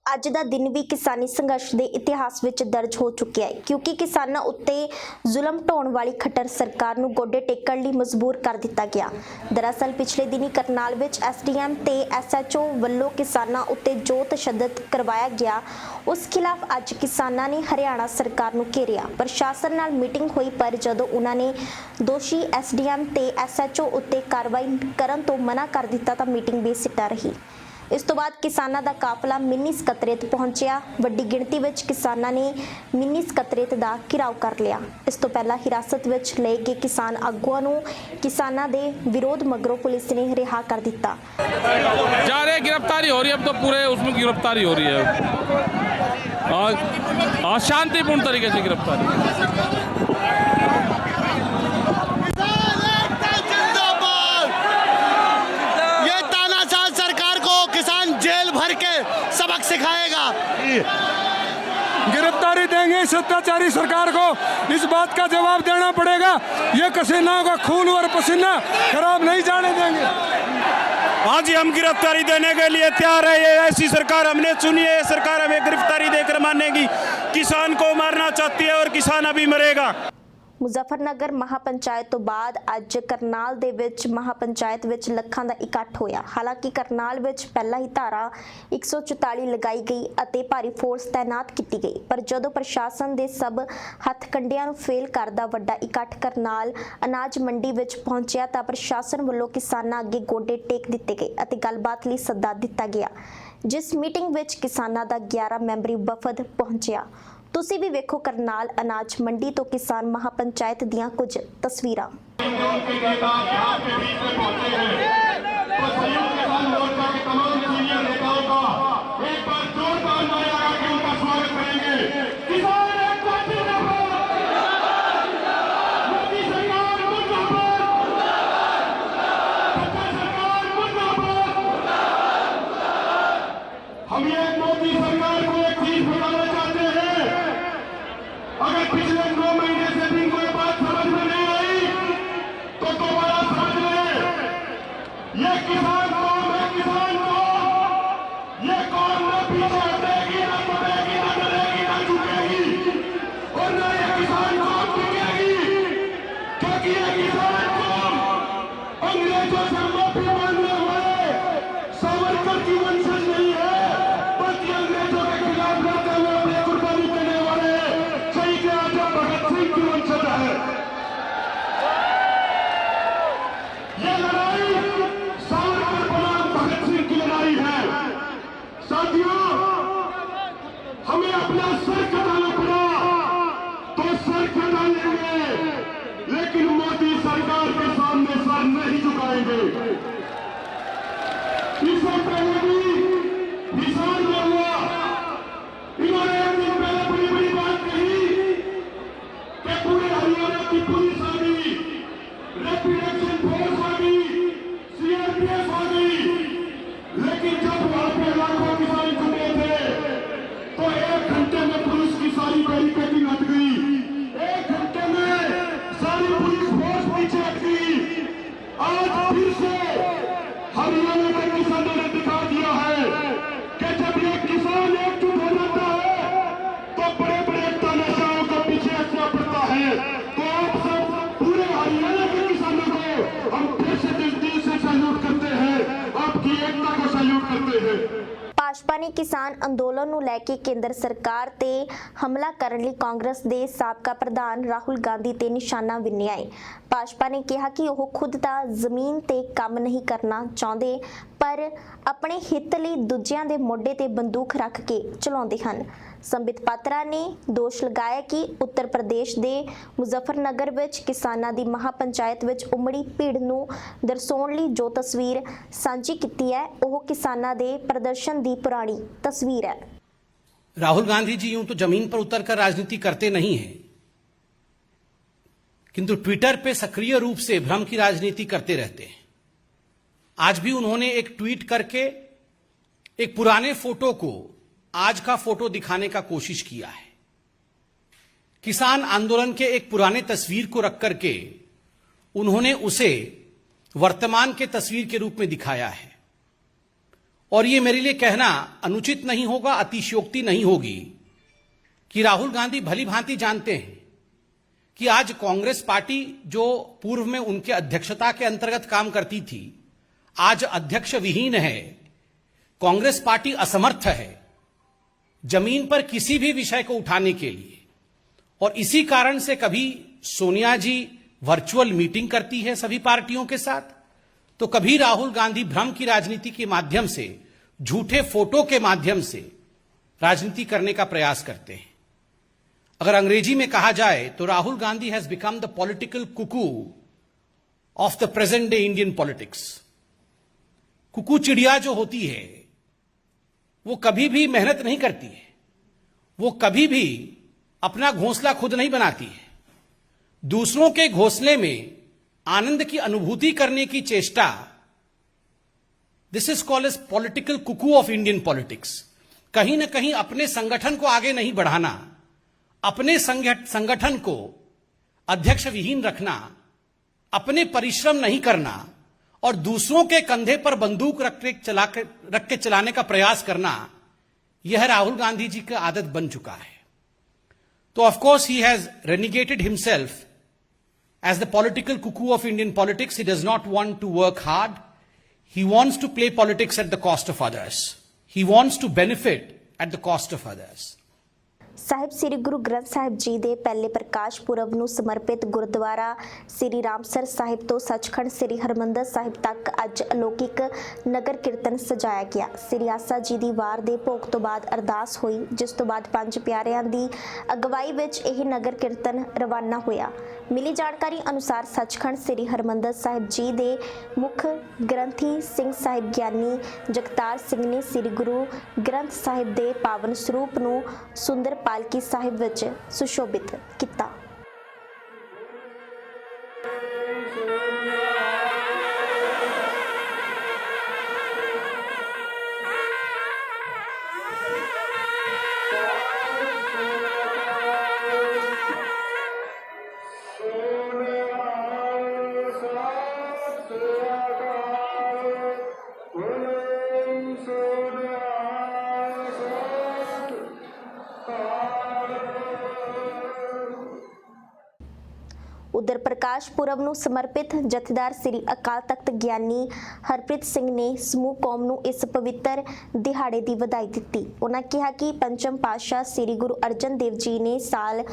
ਅੱਜ ਦਾ ਦਿਨ ਵੀ ਕਿਸਾਨੀ ਸੰਘਰਸ਼ ਦੇ ਇਤਿਹਾਸ ਵਿੱਚ ਦਰਜ ਹੋ ਚੁੱਕਿਆ ਹੈ ਕਿਉਂਕਿ ਕਿਸਾਨਾਂ ਉੱਤੇ ਜ਼ੁਲਮ ਢਾਉਣ ਵਾਲੀ ਖੱਟਰ ਸਰਕਾਰ ਨੂੰ ਗੋਡੇ ਟੇਕਣ ਲਈ ਮਜਬੂਰ ਕਰ ਦਿੱਤਾ ਗਿਆ। ਦਰਅਸਲ ਪਿਛਲੇ ਦਿਨੀ ਕਰਨਾਲ ਵਿੱਚ ਐਸਡੀਐਮ ਤੇ ਐਸਐਚਓ ਵੱਲੋਂ ਕਿਸਾਨਾਂ ਉੱਤੇ ਜੋ ਤਸ਼ੱਦਦ ਕਰਵਾਇਆ ਗਿਆ ਉਸ ਖਿਲਾਫ ਅੱਜ ਕਿਸਾਨਾਂ ਨੇ ਹਰਿਆਣਾ ਸਰਕਾਰ ਨੂੰ ਘੇਰਿਆ। ਪ੍ਰਸ਼ਾਸਨ ਨਾਲ ਮੀਟਿੰਗ ਹੋਈ ਪਰ ਜਦੋਂ ਉਹਨਾਂ ਨੇ ਦੋਸ਼ੀ ਐਸਡੀਐਮ ਤੇ ਐਸਐਚਓ ਉੱਤੇ ਕਾਰਵਾਈ ਕਰਨ ਤੋਂ ਮਨਾ ਕਰ ਦਿੱਤਾ ਤਾਂ ਮੀਟਿੰਗ ਬੇਸਿੱਟਾ ਰਹੀ। इस तो बाद किसानां दा काफिला मिनी सकत्रेत पहुंचिया। वड्डी गिणती विच किसानां ने मिनी सकत्रेत दा घिराव कर लिया। इस तो पहला हिरासत विच लए गए किसान आगुआं नूं किसानां दे विरोध मगरों पुलिस ने रिहा कर दिता। जा रहे गिरफ्तारी हो रही है, अब तो पूरे उसमें गिरफ्तारी हो रही है और शांतिपूर्ण तरीके से गिरफ्तारी। सबक सिखाएगा। गिरफ्तारी देंगे इस अत्याचारी सरकार को, इस बात का जवाब देना पड़ेगा। ये किसानों का खून और पसीना खराब नहीं जाने देंगे। आज हम गिरफ्तारी देने के लिए तैयार है। ये ऐसी सरकार हमने चुनी है, सरकार हमें गिरफ्तारी देकर मानेगी। किसान को मारना चाहती है और किसान अभी मरेगा। मुजफ्फरनगर महापंचायत तो बाद अज करनाल दे विच महापंचायत विच लखां दा इकट्ठ होया। हालांकि करनाल विच पहला ही धारा 144 लगाई गई अते भारी फोर्स तैनात की गई, पर जदों प्रशासन दे सब हथकंडियां नूं फेल करदा वड्डा इकट्ठ करनाल अनाज मंडी विच पहुंचिया तां प्रशासन वल्लों किसानां अगे गोडे टेक दित्ते गए अते गलबात लई सद्दा दित्ता गया, जिस मीटिंग विच किसानां दा 11 मैंबरी वफद पहुंचिया। तुसी भी वेखो करनाल अनाज मंडी तो किसान महापंचायत दियां कुछ तस्वीरां। हम ये मोदी सरकार को एक चीज बताना चाहते हैं, अगर पिछले 9 महीने से भी कोई बात समझ में नहीं आई तो दोबारा समझ लें। ये किसान कौम है, किसान कौम, ये कौम न पीछे हटेगी, न बढ़ेगी, न डरेगी, न झुकेगी और न ये किसान कौम टिकेगी, क्योंकि ये किसान कौम अंग्रेजों से माफी मांगने वाले सावरकर की वंशज नहीं है, बल्कि अंग्रेजों के खिलाफ लड़ते हुए अपनी कुर्बानी देने वाले शहीद आजम भगत सिंह की वंशज है। ये लड़ाई सावरकर बनाम भगत सिंह की लड़ाई है। साथियों, हमें अपना सर कटाना पड़ा तो सर कटा लेंगे, लेकिन मोदी सरकार के सामने सर नहीं झुकाएंगे। इससे पहले भी किसान जो हुआ, इन्होंने एक दिन पहले बड़ी बड़ी बात कही कि पूरे हरियाणा की पुलिस आ गई, रैपिड एक्शन फोर्स आ गई, सीआरपीएफ आ गई, लेकिन जब वहां पे लाखों किसान जुटे थे तो 1 घंटे में पुलिस की सारी बैरिकेडिंग हट गई, 1 घंटे में सारी पुलिस फोर्स पीछे हट गई। आज फिर से हरियाणा के किसानों ने दिखा दिया है कि जब ये किसान एकजुट हो जाता है तो बड़े बड़े तानाशाहों को पीछे हटना पड़ता है। तो आप सब पूरे हरियाणा के किसानों को हम फिर से दिल से सैल्यूट करते हैं, आपकी एकता को सैल्यूट करते हैं। भाजपा ने किसान अंदोलन ਨੂੰ ਲੈ ਕੇ ਕੇਂਦਰ ਸਰਕਾਰ ਤੇ ਹਮਲਾ ਕਰਨ ਲਈ ਕਾਂਗਰਸ ਦੇ ਸਾਬਕਾ ਪ੍ਰਧਾਨ ਰਾਹੁਲ ਗਾਂਧੀ ਤੇ ਨਿਸ਼ਾਨਾ ਵਿੰਨਿਆ ਹੈ। ਭਾਜਪਾ ਨੇ ਕਿਹਾ ਕਿ ਉਹ ਖੁਦ ਤਾਂ ਜ਼ਮੀਨ ਤੇ ਕੰਮ ਨਹੀਂ ਕਰਨਾ ਚਾਹੁੰਦੇ ਪਰ ਆਪਣੇ ਹਿੱਤ ਲਈ ਦੂਜਿਆਂ ਦੇ ਮੋਢੇ ਤੇ ਬੰਦੂਕ ਰੱਖ ਕੇ ਚਲਾਉਂਦੇ ਹਨ। ਸੰਬਿਤ ਪਾਤਰਾ ਨੇ ਦੋਸ਼ ਲਗਾਇਆ ਕਿ ਉੱਤਰ ਪ੍ਰਦੇਸ਼ ਦੇ ਮੁਜ਼ੱਫਰਨਗਰ ਵਿੱਚ ਕਿਸਾਨਾਂ ਦੀ ਮਹਾਪੰਚਾਇਤ ਵਿੱਚ ਉਮੜੀ ਭੀੜ ਨੂੰ ਦਰਸਾਉਣ ਲਈ ਜੋ ਤਸਵੀਰ ਸਾਂਝੀ ਕੀਤੀ ਹੈ ਉਹ ਕਿਸਾਨਾਂ ਦੇ ਪ੍ਰਦਰਸ਼ਨ ਦੀ पुरानी तस्वीर है। राहुल गांधी जी यूं तो जमीन पर उतरकर राजनीति करते नहीं हैं, किंतु ट्विटर पे सक्रिय रूप से भ्रम की राजनीति करते रहते हैं। आज भी उन्होंने एक ट्वीट करके एक पुराने फोटो को आज का फोटो दिखाने का कोशिश किया है। किसान आंदोलन के एक पुराने तस्वीर को रख करके उन्होंने उसे वर्तमान के तस्वीर के रूप में दिखाया है। और ये मेरे लिए कहना अनुचित नहीं होगा, अतिशयोक्ति नहीं होगी कि राहुल गांधी भली भांति जानते हैं कि आज कांग्रेस पार्टी जो पूर्व में उनके अध्यक्षता के अंतर्गत काम करती थी, आज अध्यक्ष विहीन है। कांग्रेस पार्टी असमर्थ है जमीन पर किसी भी विषय को उठाने के लिए, और इसी कारण से कभी सोनिया जी वर्चुअल मीटिंग करती है सभी पार्टियों के साथ, तो कभी राहुल गांधी भ्रम की राजनीति के माध्यम से, झूठे फोटो के माध्यम से राजनीति करने का प्रयास करते हैं। अगर अंग्रेजी में कहा जाए तो Rahul Gandhi has become the political cuckoo of the present day Indian politics. Cuckoo चिड़िया जो होती है वो कभी भी मेहनत नहीं करती है, वो कभी भी अपना घोंसला खुद नहीं बनाती है, दूसरों के घोंसले में आनंद की अनुभूति करने की चेष्टा, this is called as political cuckoo of Indian politics. कहीं ना कहीं अपने संगठन को आगे नहीं बढ़ाना, अपने संगठन को अध्यक्ष विहीन रखना, अपने परिश्रम नहीं करना और दूसरों के कंधे पर बंदूक रख के चलाने का प्रयास करना, यह राहुल गांधी जी का आदत बन चुका है। तो of course he has renegated himself as the political cuckoo of Indian politics. He does not want to work hard. He wants to play politics at the cost of others. He wants to benefit at the cost of others. ਸਾਹਿਬ ਸ੍ਰੀ ਗੁਰੂ ਗ੍ਰੰਥ ਸਾਹਿਬ ਜੀ ਦੇ ਪਹਿਲੇ ਪ੍ਰਕਾਸ਼ ਪੁਰਬ ਨੂੰ ਸਮਰਪਿਤ ਗੁਰਦੁਆਰਾ ਸ੍ਰੀ ਰਾਮਸਰ ਸਾਹਿਬ ਤੋਂ ਸੱਚਖੰਡ ਸ੍ਰੀ ਹਰਮੰਦਰ ਸਾਹਿਬ ਤੱਕ ਅੱਜ ਅਲੌਕਿਕ ਨਗਰ ਕੀਰਤਨ ਸਜਾਇਆ ਗਿਆ। ਸ੍ਰੀ ਆਸਾ ਜੀ ਦੀ ਵਾਰ ਦੇ ਭੋਗ ਤੋਂ ਬਾਅਦ ਅਰਦਾਸ ਹੋਈ, ਜਿਸ ਤੋਂ ਬਾਅਦ ਪੰਜ ਪਿਆਰਿਆਂ ਦੀ ਅਗਵਾਈ ਵਿੱਚ ਇਹ ਨਗਰ ਕੀਰਤਨ ਰਵਾਨਾ ਹੋਇਆ। ਮਿਲੀ ਜਾਣਕਾਰੀ ਅਨੁਸਾਰ ਸੱਚਖੰਡ ਸ੍ਰੀ ਹਰਮੰਦਰ ਸਾਹਿਬ ਜੀ ਦੇ ਮੁੱਖ ਗ੍ਰੰਥੀ ਸਿੰਘ ਸਾਹਿਬ ਗਿਆਨੀ ਜਗਤਾਰ ਸਿੰਘ ਨੇ ਸ੍ਰੀ ਗੁਰੂ ਗ੍ਰੰਥ ਸਾਹਿਬ ਦੇ ਪਾਵਨ ਸਰੂਪ ਨੂੰ ਸੁੰਦਰ ਪਾਲਕੀ ਸਾਹਿਬ ਵਿੱਚ ਸੁਸ਼ੋਭਿਤ ਕੀਤਾ। उधर प्रकाश पुरब ਨੂੰ ਸਮਰਪਿਤ ਜਥੇਦਾਰ ਸ੍ਰੀ ਅਕਾਲ ਤਖਤ ਗਿਆਨੀ ਹਰਪ੍ਰੀਤ ਸਿੰਘ ਨੇ ਸਮੂਹ ਕੌਮ ਨੂੰ ਇਸ ਪਵਿੱਤਰ ਦਿਹਾੜੇ ਦੀ ਵਧਾਈ ਦਿੱਤੀ। ਉਹਨਾਂ ਕਿਹਾ ਕਿ ਪੰਚਮ ਪਾਤਸ਼ਾਹ ਸ੍ਰੀ ਗੁਰੂ ਅਰਜਨ ਦੇਵ ਜੀ ਨੇ ਸਾਲ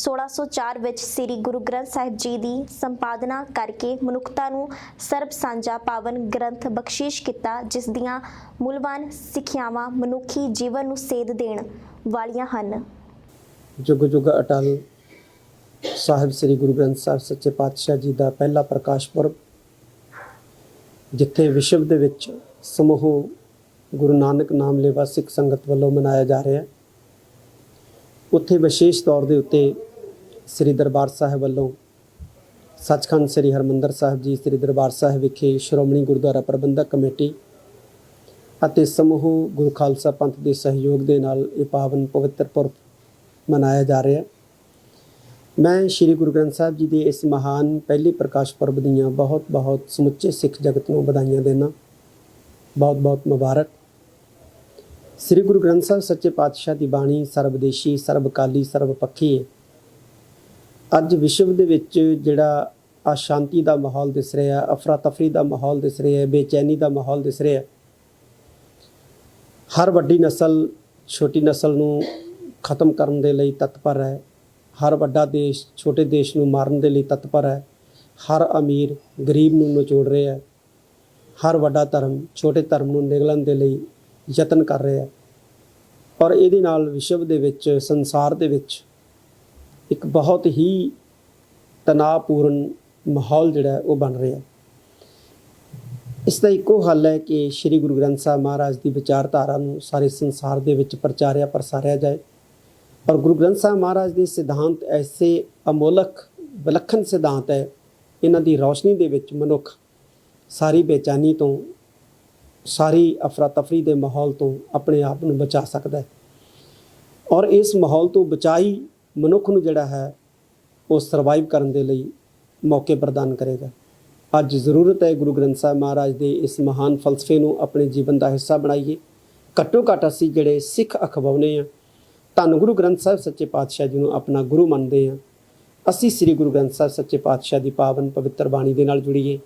1604 ਵਿੱਚ ਸ੍ਰੀ ਗੁਰੂ ਗ੍ਰੰਥ ਸਾਹਿਬ ਜੀ ਦੀ ਸੰਪਾਦਨਾ ਕਰਕੇ ਮਨੁੱਖਤਾ ਨੂੰ ਸਰਬ ਸਾਂਝਾ ਪਾਵਨ ਗ੍ਰੰਥ ਬਖਸ਼ਿਸ਼ ਕੀਤਾ, ਜਿਸ ਦੀਆਂ ਮੁੱਲਵਾਨ ਸਿੱਖਿਆਵਾਂ ਮਨੁੱਖੀ ਜੀਵਨ ਨੂੰ ਸੇਧ ਦੇਣ ਵਾਲੀਆਂ ਹਨ। जुग जुग अटल ਸਾਹਿਬ ਸ੍ਰੀ ਗੁਰੂ ਗ੍ਰੰਥ ਸਾਹਿਬ ਸੱਚੇ ਪਾਤਸ਼ਾਹ ਜੀ ਦਾ ਪਹਿਲਾ ਪ੍ਰਕਾਸ਼ ਪੁਰਬ, ਜਿੱਥੇ ਵਿਸ਼ਵ ਦੇ ਵਿੱਚ ਸਮੂਹ ਗੁਰੂ ਨਾਨਕ ਨਾਮ ਲੇਵਾ ਸਿੱਖ ਸੰਗਤ ਵੱਲੋਂ ਮਨਾਇਆ ਜਾ ਰਿਹਾ ਹੈ, ਉੱਥੇ ਵਿਸ਼ੇਸ਼ ਤੌਰ ਦੇ ਉੱਤੇ ਸ੍ਰੀ ਦਰਬਾਰ ਸਾਹਿਬ ਵੱਲੋਂ ਸੱਚਖੰਡ ਸ੍ਰੀ ਹਰਿਮੰਦਰ ਸਾਹਿਬ ਜੀ ਸ੍ਰੀ ਦਰਬਾਰ ਸਾਹਿਬ ਵਿਖੇ ਸ਼੍ਰੋਮਣੀ ਗੁਰਦੁਆਰਾ ਪ੍ਰਬੰਧਕ ਕਮੇਟੀ ਅਤੇ ਸਮੂਹ ਗੁਰੂ ਖਾਲਸਾ ਪੰਥ ਦੇ ਸਹਿਯੋਗ ਦੇ ਨਾਲ ਇਹ ਪਾਵਨ ਪਵਿੱਤਰ ਪੁਰਬ ਮਨਾਇਆ ਜਾ ਰਿਹਾ ਹੈ। ਮੈਂ ਸ਼੍ਰੀ ਗੁਰੂ ਗ੍ਰੰਥ ਸਾਹਿਬ ਜੀ ਦੇ ਇਸ ਮਹਾਨ ਪਹਿਲੇ ਪ੍ਰਕਾਸ਼ ਪੁਰਬ ਦੀਆਂ ਬਹੁਤ ਸਮੁੱਚੇ ਸਿੱਖ ਜਗਤ ਨੂੰ ਵਧਾਈਆਂ ਦੇਣਾ, ਬਹੁਤ ਮੁਬਾਰਕ। ਸ੍ਰੀ ਗੁਰੂ ਗ੍ਰੰਥ ਸਾਹਿਬ ਸੱਚੇ ਪਾਤਸ਼ਾਹ ਦੀ ਬਾਣੀ ਸਰਬਦੇਸ਼ੀ, ਸਰਬਕਾਲੀ, ਸਰਬਪੱਖੀ ਹੈ। ਅੱਜ ਵਿਸ਼ਵ ਦੇ ਵਿੱਚ ਜਿਹੜਾ ਅਸ਼ਾਂਤੀ ਦਾ ਮਾਹੌਲ ਦਿਸ ਰਿਹਾ, ਅਫਰਾ ਤਫਰੀ ਦਾ ਮਾਹੌਲ ਦਿਸ ਰਿਹਾ, ਬੇਚੈਨੀ ਦਾ ਮਾਹੌਲ ਦਿਸ ਰਿਹਾ, ਹਰ ਵੱਡੀ ਨਸਲ ਛੋਟੀ ਨਸਲ ਨੂੰ ਖਤਮ ਕਰਨ ਦੇ ਲਈ ਤਤਪਰ ਹੈ। ਹਰ ਵੱਡਾ ਦੇਸ਼ ਛੋਟੇ ਦੇਸ਼ ਨੂੰ ਮਾਰਨ ਦੇ ਲਈ ਤਤਪਰ ਹੈ। ਹਰ ਅਮੀਰ ਗਰੀਬ ਨੂੰ ਨਿਚੋੜ ਰਿਹਾ ਹੈ। ਹਰ ਵੱਡਾ ਧਰਮ ਛੋਟੇ ਧਰਮ ਨੂੰ ਨਿਗਲਣ ਦੇ ਲਈ ਯਤਨ ਕਰ ਰਿਹਾ ਹੈ। ਔਰ ਇਹਦੇ ਨਾਲ ਵਿਸ਼ਵ ਦੇ ਵਿੱਚ, ਸੰਸਾਰ ਦੇ ਵਿੱਚ ਇੱਕ ਬਹੁਤ ਹੀ ਤਣਾਅਪੂਰਨ ਮਾਹੌਲ ਜਿਹੜਾ ਉਹ ਬਣ ਰਿਹਾ। ਇਸ ਦਾ ਇੱਕੋ ਹੱਲ ਹੈ ਕਿ ਸ਼੍ਰੀ ਗੁਰੂ ਗ੍ਰੰਥ ਸਾਹਿਬ ਮਹਾਰਾਜ ਦੀ ਵਿਚਾਰਧਾਰਾ ਨੂੰ ਸਾਰੇ ਸੰਸਾਰ ਦੇ ਵਿੱਚ ਪ੍ਰਸਾਰਿਆ ਜਾਏ। और गुरु ग्रंथ साहब महाराज के सिद्धांत ऐसे अमोलक विलखण सिद्धांत है, इन्हां दी रोशनी दे विच मनुख सारी बेचैनी तो, सारी अफरा तफरी के माहौल तो अपने आप को बचा सकता है। और इस माहौल तो बचाई मनुख नूं जिहड़ा है वो सरवाइव करन दे लई मौके प्रदान करेगा। ਅੱਜ ਜ਼ਰੂਰਤ ਹੈ ਗੁਰੂ ਗ੍ਰੰਥ ਸਾਹਿਬ ਮਹਾਰਾਜ ਦੇ ਇਸ ਮਹਾਨ ਫਲਸਫੇ ਨੂੰ ਆਪਣੇ ਜੀਵਨ ਦਾ ਹਿੱਸਾ ਬਣਾਈਏ। ਘੱਟੋ ਘੱਟ ਅਸੀਂ ਜਿਹੜੇ ਸਿੱਖ ਅਖਵਾਉਨੇ ਆ, ਧੰਨ ਗੁਰੂ ਗ੍ਰੰਥ ਸਾਹਿਬ ਸੱਚੇ ਪਾਤਸ਼ਾਹ ਜੀ ਨੂੰ ਆਪਣਾ ਗੁਰੂ ਮੰਨਦੇ ਹਾਂ, ਅਸੀਂ ਸ੍ਰੀ ਗੁਰੂ ਗ੍ਰੰਥ ਸਾਹਿਬ ਸੱਚੇ ਪਾਤਸ਼ਾਹ ਦੀ ਪਾਵਨ ਪਵਿੱਤਰ ਬਾਣੀ ਦੇ ਨਾਲ ਜੁੜੀਏ।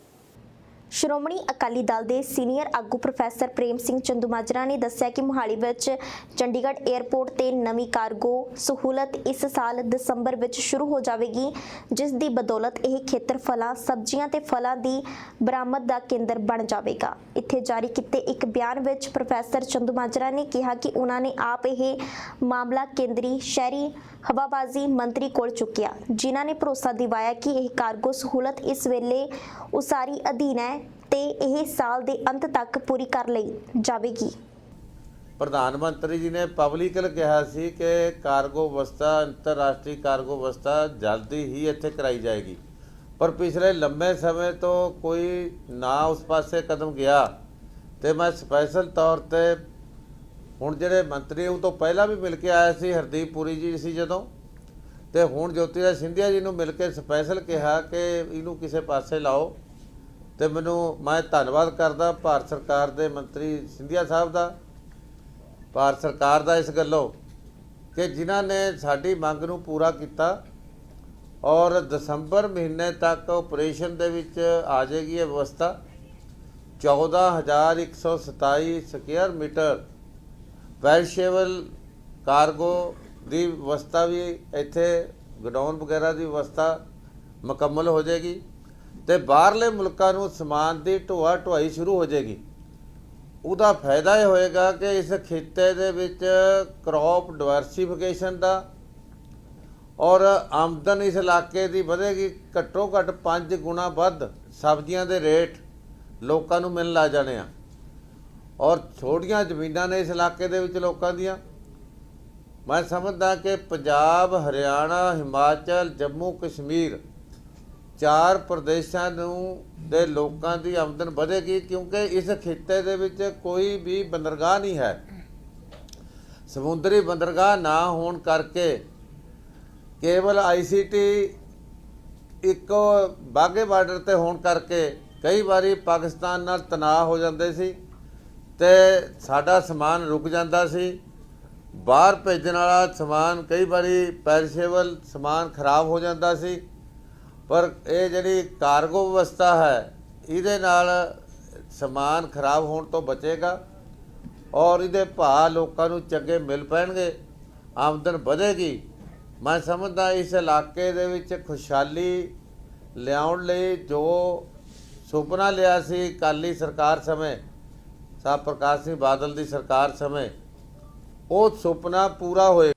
ਸ਼੍ਰੋਮਣੀ ਅਕਾਲੀ ਦਲ ਦੇ ਸੀਨੀਅਰ ਆਗੂ ਪ੍ਰੋਫੈਸਰ ਪ੍ਰੇਮ ਸਿੰਘ ਚੰਦੂਮਾਜਰਾ ਨੇ ਦੱਸਿਆ ਕਿ ਮੁਹਾਲੀ ਵਿੱਚ ਚੰਡੀਗੜ੍ਹ 에ਅਰਪੋਰਟ ਤੇ ਨਵੀਂ ਕਾਰਗੋ ਸਹੂਲਤ ਇਸ ਸਾਲ ਦਸੰਬਰ ਵਿੱਚ ਸ਼ੁਰੂ ਹੋ ਜਾਵੇਗੀ, ਜਿਸ ਦੀ ਬਦੌਲਤ ਇਹ ਖੇਤਰ ਫਲਾਂ, ਸਬਜ਼ੀਆਂ ਤੇ ਫਲਾਂ ਦੀ ਬਰਾਮਦ ਦਾ ਕੇਂਦਰ ਬਣ ਜਾਵੇਗਾ। ਇੱਥੇ ਜਾਰੀ ਕੀਤੇ ਇੱਕ ਬਿਆਨ ਵਿੱਚ ਪ੍ਰੋਫੈਸਰ ਚੰਦੂਮਾਜਰਾ ਨੇ ਕਿਹਾ ਕਿ ਉਹਨਾਂ ਨੇ ਆਪ ਇਹ ਮਾਮਲਾ ਕੇਂਦਰੀ ਸ਼ਹਿਰੀ ਹਵਾਬਾਜ਼ੀ ਮੰਤਰੀ ਕੋਲ ਚੁੱਕਿਆ, ਜਿਨ੍ਹਾਂ ਨੇ ਭਰੋਸਾ ਦਿਵਾਇਆ ਕਿ ਇਹ ਕਾਰਗੋ ਸਹੂਲਤ ਇਸ ਵੇਲੇ ਉਸਾਰੀ ਅਧੀਨ ਹੈ ਤੇ ਇਹ ਸਾਲ ਦੇ ਅੰਤ ਤੱਕ ਪੂਰੀ ਕਰ ਲਈ ਜਾਵੇਗੀ। ਪ੍ਰਧਾਨ ਮੰਤਰੀ ਜੀ ਨੇ ਪਬਲਿਕਲ ਕਿਹਾ ਸੀ ਕਿ ਕਾਰਗੋ ਵਿਵਸਥਾ, ਅੰਤਰਰਾਸ਼ਟਰੀ ਕਾਰਗੋ ਵਿਵਸਥਾ ਜਲਦੀ ਹੀ ਇੱਥੇ ਕਰਾਈ ਜਾਏਗੀ, ਪਰ ਪਿਛਲੇ ਲੰਬੇ ਸਮੇਂ ਤੋਂ ਕੋਈ ਨਾ ਉਸ ਪਾਸੇ ਕਦਮ ਗਿਆ। ਤੇ ਮੈਂ ਸਪੈਸ਼ਲ ਤੌਰ ਤੇ ਹੁਣ ਜਿਹੜੇ ਮੰਤਰੀ ਉਹ ਤੋਂ ਪਹਿਲਾਂ ਵੀ ਮਿਲ ਕੇ ਆਇਆ ਸੀ, ਹਰਦੀਪ ਪੁਰੀ ਜੀ ਸੀ ਜਦੋਂ, ਤੇ ਹੁਣ ਜੋਤੀਰਾਜ ਸਿੰਧੀਆ ਜੀ ਨੂੰ ਮਿਲ ਕੇ ਸਪੈਸ਼ਲ ਕਿਹਾ ਕਿ ਇਹਨੂੰ ਕਿਸੇ ਪਾਸੇ ਲਾਓ। ਤੇ ਮੈਂ ਧੰਨਵਾਦ ਕਰਦਾ ਭਾਰਤ ਸਰਕਾਰ ਦੇ ਮੰਤਰੀ ਸਿੰਧੀਆ ਸਾਹਿਬ ਦਾ, ਭਾਰਤ ਸਰਕਾਰ ਦਾ ਇਸ ਗੱਲੋਂ ਕਿ ਜਿਨ੍ਹਾਂ ਨੇ ਸਾਡੀ ਮੰਗ ਨੂੰ ਪੂਰਾ ਕੀਤਾ ਔਰ ਦਸੰਬਰ ਮਹੀਨੇ ਤੱਕ ਆਪਰੇਸ਼ਨ ਦੇ ਵਿੱਚ ਆ ਜਾਏਗੀ ਇਹ ਵਿਵਸਥਾ। 14,127 ਸਕੁਅਰ ਮੀਟਰ ਪੈਰੀਸ਼ੇਬਲ ਕਾਰਗੋ ਦੀ ਵਿਵਸਥਾ ਵੀ ਇੱਥੇ ਗਡਾਊਨ ਵਗੈਰਾ ਦੀ ਵਿਵਸਥਾ ਮੁਕੰਮਲ ਹੋ ਜਾਏਗੀ ਤੇ ਬਾਹਰਲੇ ਮੁਲਕਾਂ ਨੂੰ ਸਮਾਨ ਦੀ ਢੋਆ ਢੁਆਈ ਸ਼ੁਰੂ ਹੋ ਜਾਏਗੀ। ਉਹਦਾ ਫਾਇਦਾ ਇਹ ਹੋਏਗਾ ਕਿ ਇਸ ਖਿੱਤੇ ਦੇ ਵਿੱਚ ਕ੍ਰੌਪ ਡਾਇਵਰਸੀਫਿਕੇਸ਼ਨ ਦਾ ਔਰ ਆਮਦਨ ਇਸ ਇਲਾਕੇ ਦੀ ਵਧੇਗੀ। ਘੱਟੋ ਘੱਟ 5 ਗੁਣਾ ਵੱਧ ਸਬਜ਼ੀਆਂ ਦੇ ਰੇਟ ਲੋਕਾਂ ਨੂੰ ਮਿਲਣ ਲੱਗ ਜਾਣੇ ਆ ਔਰ ਛੋਟੀਆਂ ਜ਼ਮੀਨਾਂ ਨੇ ਇਸ ਇਲਾਕੇ ਦੇ ਵਿੱਚ ਲੋਕਾਂ ਦੀਆਂ। ਮੈਂ ਸਮਝਦਾ ਕਿ ਪੰਜਾਬ, ਹਰਿਆਣਾ, ਹਿਮਾਚਲ, ਜੰਮੂ ਕਸ਼ਮੀਰ 4 ਪ੍ਰਦੇਸ਼ਾਂ ਨੂੰ ਦੇ ਲੋਕਾਂ ਦੀ ਆਮਦਨ ਵਧੇਗੀ, ਕਿਉਂਕਿ ਇਸ ਖਿੱਤੇ ਦੇ ਵਿੱਚ ਕੋਈ ਵੀ ਬੰਦਰਗਾਹ ਨਹੀਂ ਹੈ। ਸਮੁੰਦਰੀ ਬੰਦਰਗਾਹ ਨਾ ਹੋਣ ਕਰਕੇ ਕੇਵਲ ICT ਇੱਕੋ ਬਾਘੇ ਬਾਰਡਰ ਤੇ ਹੋਣ ਕਰਕੇ ਕਈ ਵਾਰੀ ਪਾਕਿਸਤਾਨ ਨਾਲ ਤਣਾਅ ਹੋ ਜਾਂਦੇ ਸੀ ਤੇ ਸਾਡਾ ਸਮਾਨ ਰੁਕ ਜਾਂਦਾ ਸੀ। ਬਾਹਰ ਭੇਜਣ ਵਾਲਾ ਸਮਾਨ ਕਈ ਵਾਰੀ ਪੈਰੀਸ਼ੇਬਲ ਸਮਾਨ ਖਰਾਬ ਹੋ ਜਾਂਦਾ ਸੀ। ਪਰ ਇਹ ਜਿਹੜੀ ਕਾਰਗੋ ਵਿਵਸਥਾ ਹੈ ਇਹਦੇ ਨਾਲ ਸਮਾਨ ਖਰਾਬ ਹੋਣ ਤੋਂ ਬਚੇਗਾ ਔਰ ਇਹਦੇ ਭਾਅ ਲੋਕਾਂ ਨੂੰ ਚੰਗੇ ਮਿਲ ਪੈਣਗੇ, ਆਮਦਨ ਵਧੇਗੀ। ਮੈਂ ਸਮਝਦਾ ਇਸ ਇਲਾਕੇ ਦੇ ਵਿੱਚ ਖੁਸ਼ਹਾਲੀ ਲਿਆਉਣ ਲਈ ਜੋ ਸੁਪਨਾ ਲਿਆ ਸੀ ਅਕਾਲੀ ਸਰਕਾਰ ਸਮੇਂ, ਸਾਹਿਬ ਪ੍ਰਕਾਸ਼ ਸਿੰਘ ਬਾਦਲ ਦੀ ਸਰਕਾਰ ਸਮੇਂ, ਉਹ ਸੁਪਨਾ ਪੂਰਾ ਹੋਏ।